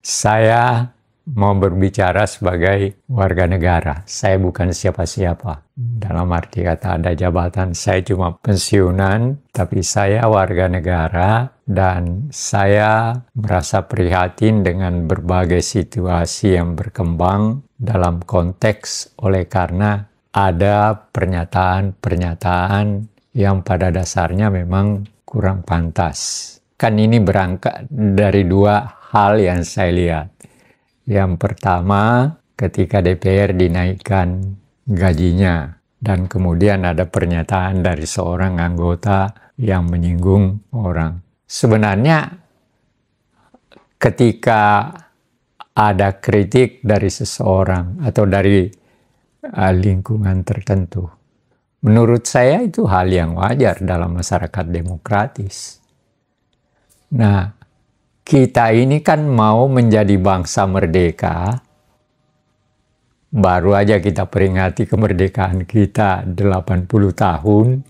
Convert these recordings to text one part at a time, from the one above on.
Saya mau berbicara sebagai warga negara. Saya bukan siapa-siapa. Dalam arti kata ada jabatan, saya cuma pensiunan, tapi saya warga negara dan saya merasa prihatin dengan berbagai situasi yang berkembang dalam konteks oleh karena ada pernyataan-pernyataan yang pada dasarnya memang kurang pantas. Kan ini berangkat dari dua hal yang saya lihat. Yang pertama, ketika DPR dinaikkan gajinya, dan kemudian ada pernyataan dari seorang anggota yang menyinggung orang. Sebenarnya, ketika ada kritik dari seseorang atau dari lingkungan tertentu, menurut saya itu hal yang wajar dalam masyarakat demokratis. Nah, kita ini kan mau menjadi bangsa merdeka, baru aja kita peringati kemerdekaan kita 80 tahun,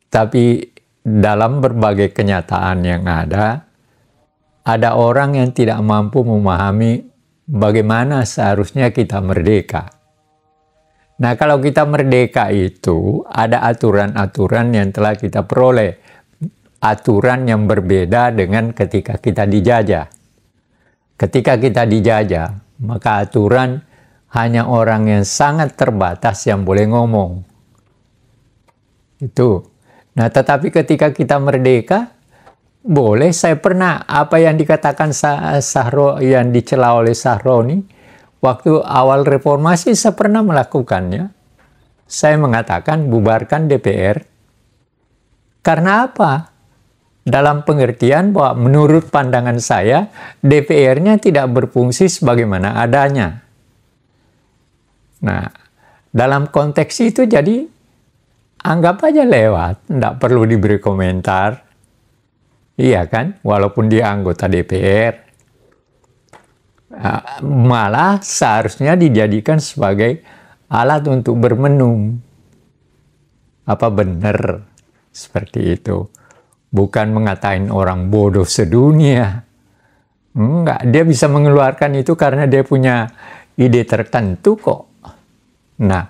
tapi dalam berbagai kenyataan yang ada orang yang tidak mampu memahami bagaimana seharusnya kita merdeka. Nah, kalau kita merdeka itu ada aturan-aturan yang telah kita peroleh. Aturan yang berbeda dengan ketika kita dijajah. Ketika kita dijajah, maka aturan hanya orang yang sangat terbatas yang boleh ngomong. Itu. Nah, tetapi ketika kita merdeka, boleh. Saya pernah apa yang dikatakan yang dicela oleh Sahroni, waktu awal reformasi saya pernah melakukannya. Saya mengatakan bubarkan DPR. Karena apa? Dalam pengertian bahwa menurut pandangan saya, DPR-nya tidak berfungsi sebagaimana adanya. Nah, dalam konteks itu jadi anggap aja lewat, tidak perlu diberi komentar. Iya kan? Walaupun dia anggota DPR. Malah seharusnya dijadikan sebagai alat untuk bermenung. Apa benar seperti itu? Bukan mengatain orang bodoh sedunia. Enggak, dia bisa mengeluarkan itu karena dia punya ide tertentu kok. Nah,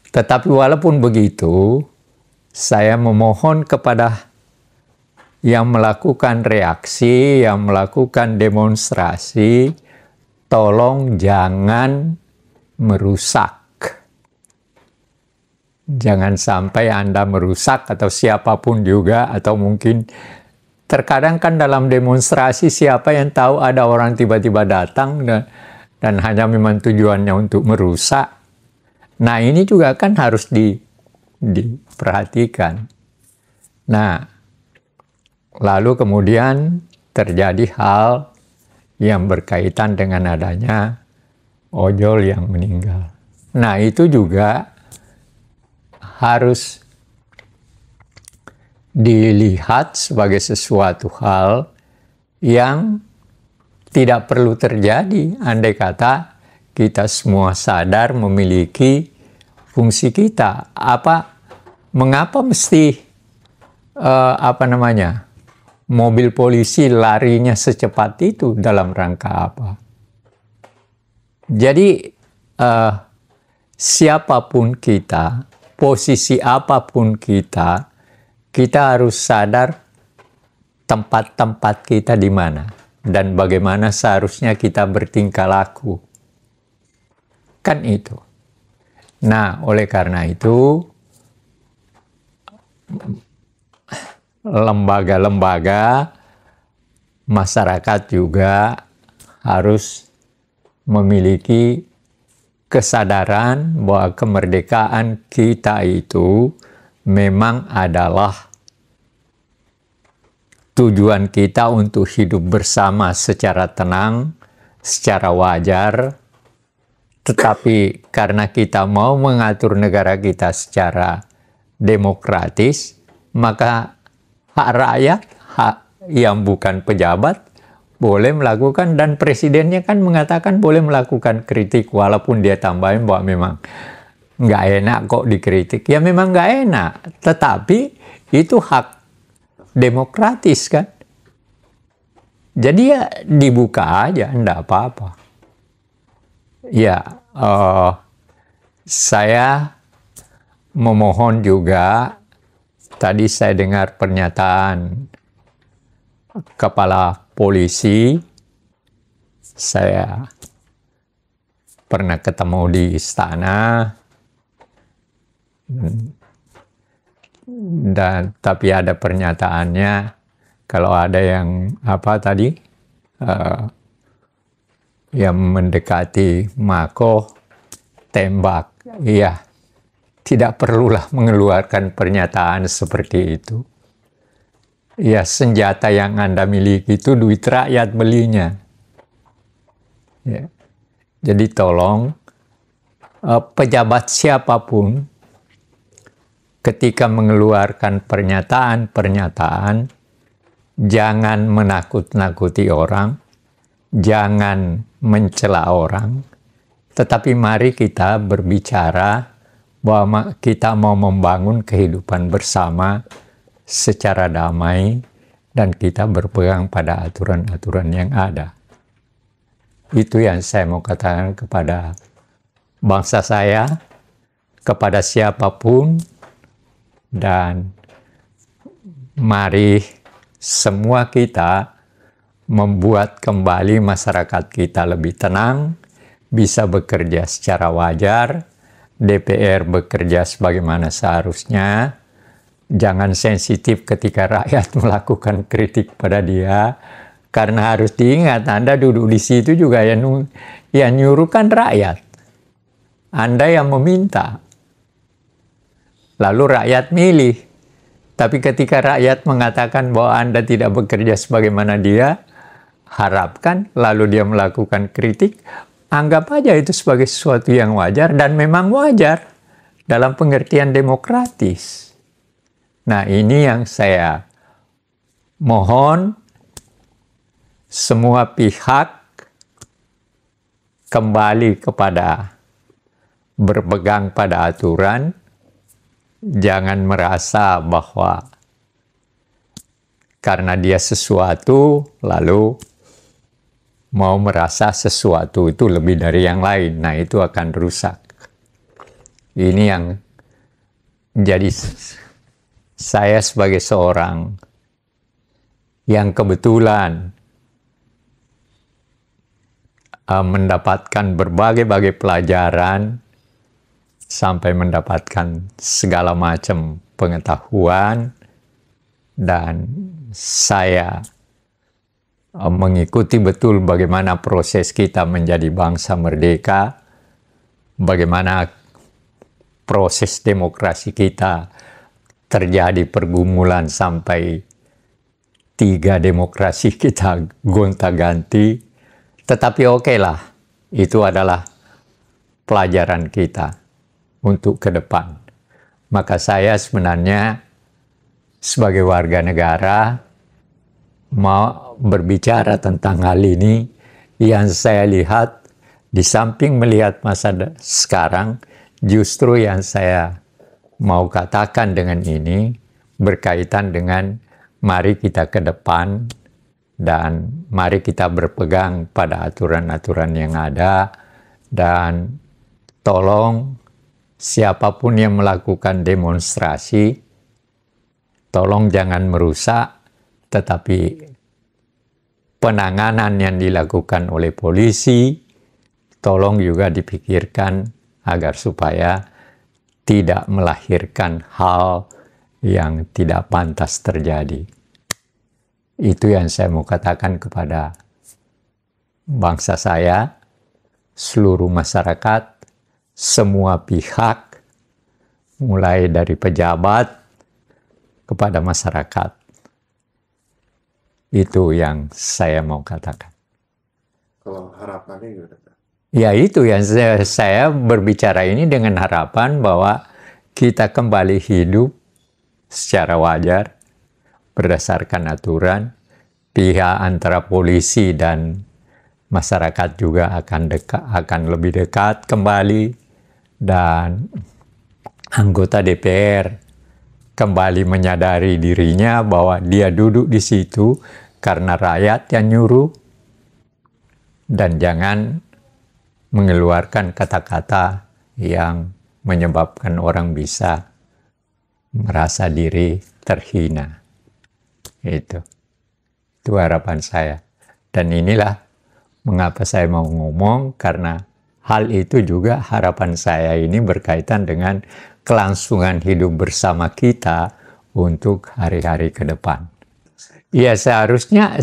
tetapi walaupun begitu, saya memohon kepada yang melakukan reaksi, yang melakukan demonstrasi, tolong jangan merusak. Jangan sampai Anda merusak atau siapapun juga, atau mungkin terkadang kan dalam demonstrasi siapa yang tahu ada orang tiba-tiba datang dan hanya memang tujuannya untuk merusak. Nah, ini juga kan harus diperhatikan. Nah, lalu kemudian terjadi hal yang berkaitan dengan adanya ojol yang meninggal. Nah, itu juga harus dilihat sebagai sesuatu hal yang tidak perlu terjadi andai kata kita semua sadar memiliki fungsi kita. Mengapa mesti mobil polisi larinya secepat itu, dalam rangka apa? Jadi siapapun kita, posisi apapun kita harus sadar tempat-tempat kita di mana dan bagaimana seharusnya kita bertingkah laku. Kan itu. Nah, oleh karena itu lembaga-lembaga masyarakat juga harus memiliki kesadaran bahwa kemerdekaan kita itu memang adalah tujuan kita untuk hidup bersama secara tenang, secara wajar. Tetapi karena kita mau mengatur negara kita secara demokratis, maka hak rakyat, hak yang bukan pejabat, boleh melakukan, dan presidennya kan mengatakan boleh melakukan kritik, walaupun dia tambahin bahwa memang nggak enak kok dikritik. Ya memang nggak enak, tetapi itu hak demokratis kan. Jadi ya dibuka aja, enggak apa-apa. Ya, saya memohon juga, tadi saya dengar pernyataan kepala polisi, saya pernah ketemu di istana, dan tapi ada pernyataannya, kalau ada yang yang mendekati Mako, tembak. Iya, tidak perlulah mengeluarkan pernyataan seperti itu. Ya, senjata yang Anda miliki itu duit rakyat belinya. Ya. Jadi tolong, pejabat siapapun ketika mengeluarkan pernyataan-pernyataan, jangan menakut-nakuti orang, jangan mencela orang, tetapi mari kita berbicara bahwa kita mau membangun kehidupan bersama secara damai, dan kita berpegang pada aturan-aturan yang ada. Itu yang saya mau katakan kepada bangsa saya, kepada siapapun, dan mari semua kita membuat kembali masyarakat kita lebih tenang, bisa bekerja secara wajar, DPR bekerja sebagaimana seharusnya, jangan sensitif ketika rakyat melakukan kritik pada dia, karena harus diingat Anda duduk di situ juga yang nyuruh kan rakyat. Anda yang meminta. Lalu rakyat milih. Tapi ketika rakyat mengatakan bahwa Anda tidak bekerja sebagaimana dia harapkan, lalu dia melakukan kritik, anggap aja itu sebagai sesuatu yang wajar, dan memang wajar dalam pengertian demokratis. Nah, ini yang saya mohon semua pihak kembali kepada berpegang pada aturan, jangan merasa bahwa karena dia sesuatu lalu mau merasa sesuatu itu lebih dari yang lain. Nah, itu akan rusak. Ini yang jadi saya sebagai seorang yang kebetulan mendapatkan berbagai-bagai pelajaran sampai mendapatkan segala macam pengetahuan, dan saya mengikuti betul bagaimana proses kita menjadi bangsa merdeka, bagaimana proses demokrasi kita terjadi pergumulan sampai 3 demokrasi kita gonta-ganti. Tetapi oke lah, itu adalah pelajaran kita untuk ke depan. Maka saya sebenarnya sebagai warga negara mau berbicara tentang hal ini yang saya lihat di samping melihat masa sekarang, justru yang saya mau katakan dengan ini berkaitan dengan mari kita ke depan dan mari kita berpegang pada aturan-aturan yang ada, dan tolong siapapun yang melakukan demonstrasi, tolong jangan merusak, tetapi penanganan yang dilakukan oleh polisi, tolong juga dipikirkan agar supaya tidak melahirkan hal yang tidak pantas terjadi. Itu yang saya mau katakan kepada bangsa saya, seluruh masyarakat, semua pihak, mulai dari pejabat kepada masyarakat. Itu yang saya mau katakan. Kalau harapannya gimana? Ya, itu yang saya berbicara ini dengan harapan bahwa kita kembali hidup secara wajar, berdasarkan aturan, pihak antara polisi dan masyarakat juga akan lebih dekat kembali, dan anggota DPR kembali menyadari dirinya bahwa dia duduk di situ karena rakyat yang nyuruh, dan jangan mengeluarkan kata-kata yang menyebabkan orang bisa merasa diri terhina. Itu harapan saya. Dan inilah mengapa saya mau ngomong, karena hal itu juga harapan saya ini berkaitan dengan kelangsungan hidup bersama kita untuk hari-hari ke depan. Ya, seharusnya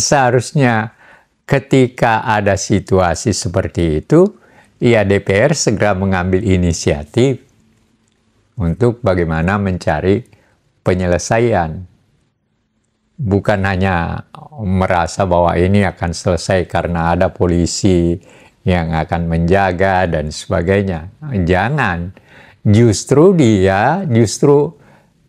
ketika ada situasi seperti itu, ya DPR segera mengambil inisiatif untuk bagaimana mencari penyelesaian. Bukan hanya merasa bahwa ini akan selesai karena ada polisi yang akan menjaga dan sebagainya. Jangan. Justru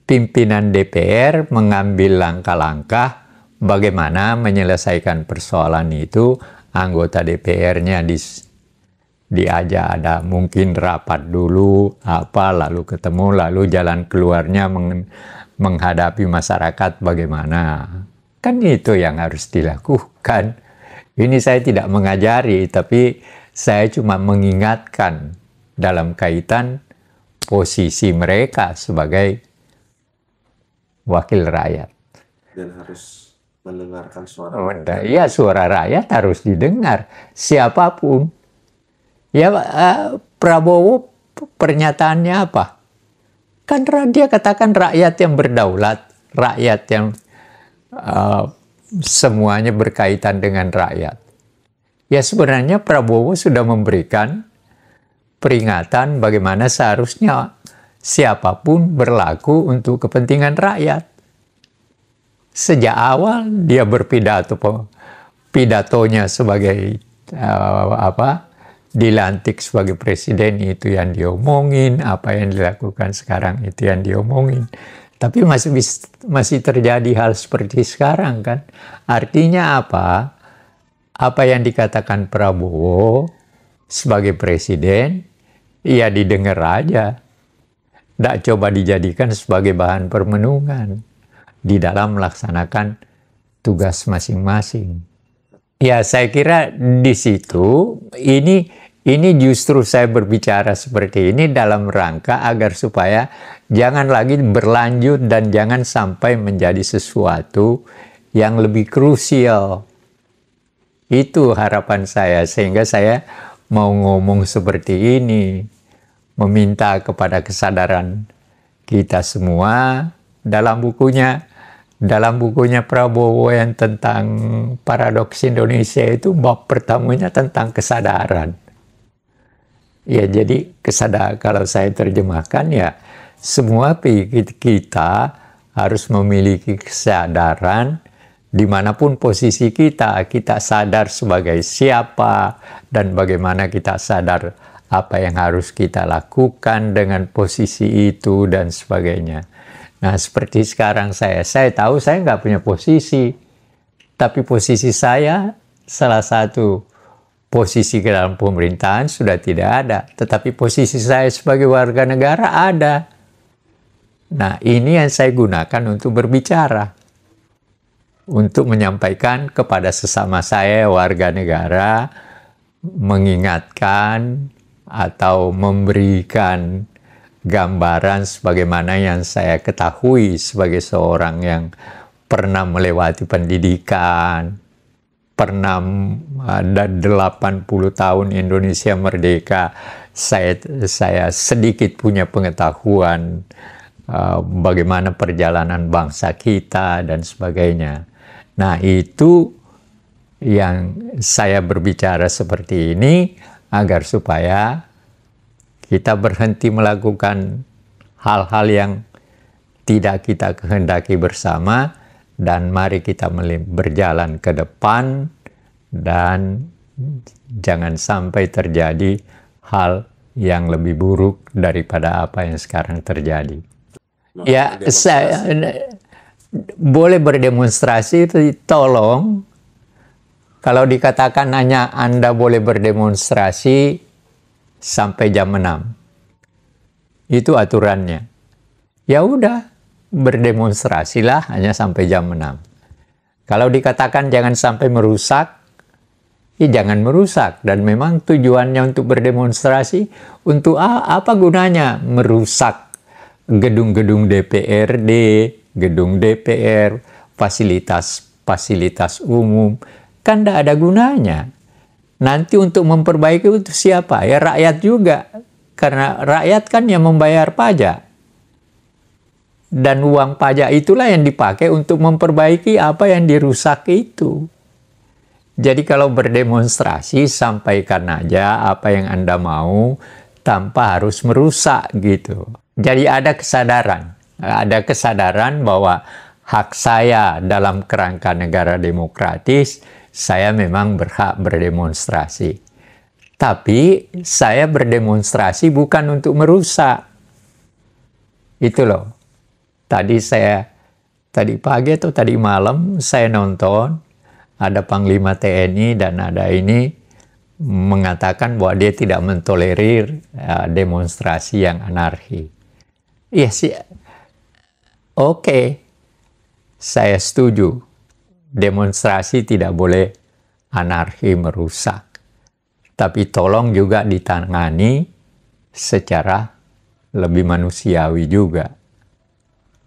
pimpinan DPR mengambil langkah-langkah bagaimana menyelesaikan persoalan itu. Anggota DPR-nya diajak ada mungkin rapat dulu, lalu ketemu, lalu jalan keluarnya menghadapi masyarakat bagaimana. Kan itu yang harus dilakukan. Ini saya tidak mengajari, tapi saya cuma mengingatkan dalam kaitan posisi mereka sebagai wakil rakyat. Dan harus mendengarkan suara rakyat. Ya, suara rakyat harus didengar. Siapapun. Ya, Prabowo pernyataannya apa? Kan dia katakan rakyat yang berdaulat, rakyat yang semuanya berkaitan dengan rakyat. Ya, sebenarnya Prabowo sudah memberikan peringatan bagaimana seharusnya siapapun berlaku untuk kepentingan rakyat. Sejak awal dia pidatonya sebagai dilantik sebagai presiden, itu yang diomongin, apa yang dilakukan sekarang itu yang diomongin. Tapi masih terjadi hal seperti sekarang kan. Artinya apa? Apa yang dikatakan Prabowo sebagai presiden, ya didengar aja. Tidak coba dijadikan sebagai bahan permenungan di dalam melaksanakan tugas masing-masing. Ya, saya kira di situ ini justru saya berbicara seperti ini dalam rangka agar supaya jangan lagi berlanjut dan jangan sampai menjadi sesuatu yang lebih krusial. Itu harapan saya, sehingga saya mau ngomong seperti ini, meminta kepada kesadaran kita semua. Dalam bukunya Prabowo yang tentang paradoks Indonesia itu, bab pertamanya tentang kesadaran. Ya, jadi kalau saya terjemahkan, ya semua kita harus memiliki kesadaran dimanapun posisi kita sadar sebagai siapa, dan bagaimana kita sadar apa yang harus kita lakukan dengan posisi itu dan sebagainya. Nah, seperti sekarang saya tahu saya nggak punya posisi, tapi posisi saya salah satu posisi ke dalam pemerintahan sudah tidak ada, tetapi posisi saya sebagai warga negara ada. Nah, ini yang saya gunakan untuk berbicara, untuk menyampaikan kepada sesama saya warga negara, mengingatkan atau memberikan gambaran sebagaimana yang saya ketahui sebagai seorang yang pernah melewati pendidikan, pernah ada 80 tahun Indonesia merdeka. Saya sedikit punya pengetahuan bagaimana perjalanan bangsa kita dan sebagainya. Nah, itu yang saya berbicara seperti ini agar supaya kita berhenti melakukan hal-hal yang tidak kita kehendaki bersama, dan mari kita berjalan ke depan dan jangan sampai terjadi hal yang lebih buruk daripada apa yang sekarang terjadi. Ya, saya boleh berdemonstrasi, tolong. Kalau dikatakan hanya Anda boleh berdemonstrasi sampai jam 6. Itu aturannya. Ya udah, berdemonstrasilah hanya sampai jam 6. Kalau dikatakan jangan sampai merusak, ya jangan merusak. Dan memang tujuannya untuk berdemonstrasi, untuk apa gunanya merusak gedung-gedung DPRD, gedung DPR, fasilitas umum, kan tidak ada gunanya. Nanti untuk memperbaiki itu siapa? Ya rakyat juga, karena rakyat kan yang membayar pajak. Dan uang pajak itulah yang dipakai untuk memperbaiki apa yang dirusak itu. Jadi kalau berdemonstrasi, sampaikan aja apa yang Anda mau tanpa harus merusak gitu. Jadi ada kesadaran bahwa hak saya dalam kerangka negara demokratis, saya memang berhak berdemonstrasi. Tapi saya berdemonstrasi bukan untuk merusak. Itu loh. Tadi pagi atau tadi malam saya nonton, ada Panglima TNI dan ada ini mengatakan bahwa dia tidak mentolerir demonstrasi yang anarki. Iya sih, oke, saya setuju. Demonstrasi tidak boleh anarki merusak. Tapi tolong juga ditangani secara lebih manusiawi juga.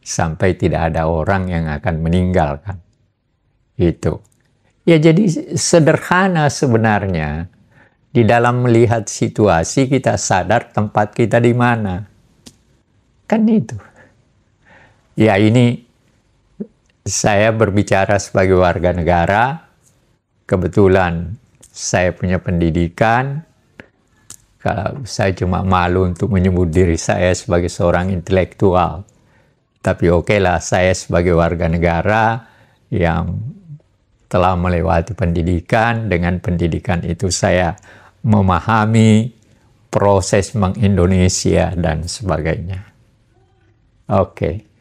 Sampai tidak ada orang yang akan meninggalkan. Itu. Ya jadi sederhana sebenarnya. Di dalam melihat situasi kita sadar tempat kita di mana. Kan itu. Ya ini saya berbicara sebagai warga negara. Kebetulan saya punya pendidikan. Kalau saya cuma malu untuk menyebut diri saya sebagai seorang intelektual. Tapi oke lah, saya sebagai warga negara yang telah melewati pendidikan, dengan pendidikan itu saya memahami proses meng-Indonesia dan sebagainya. Oke.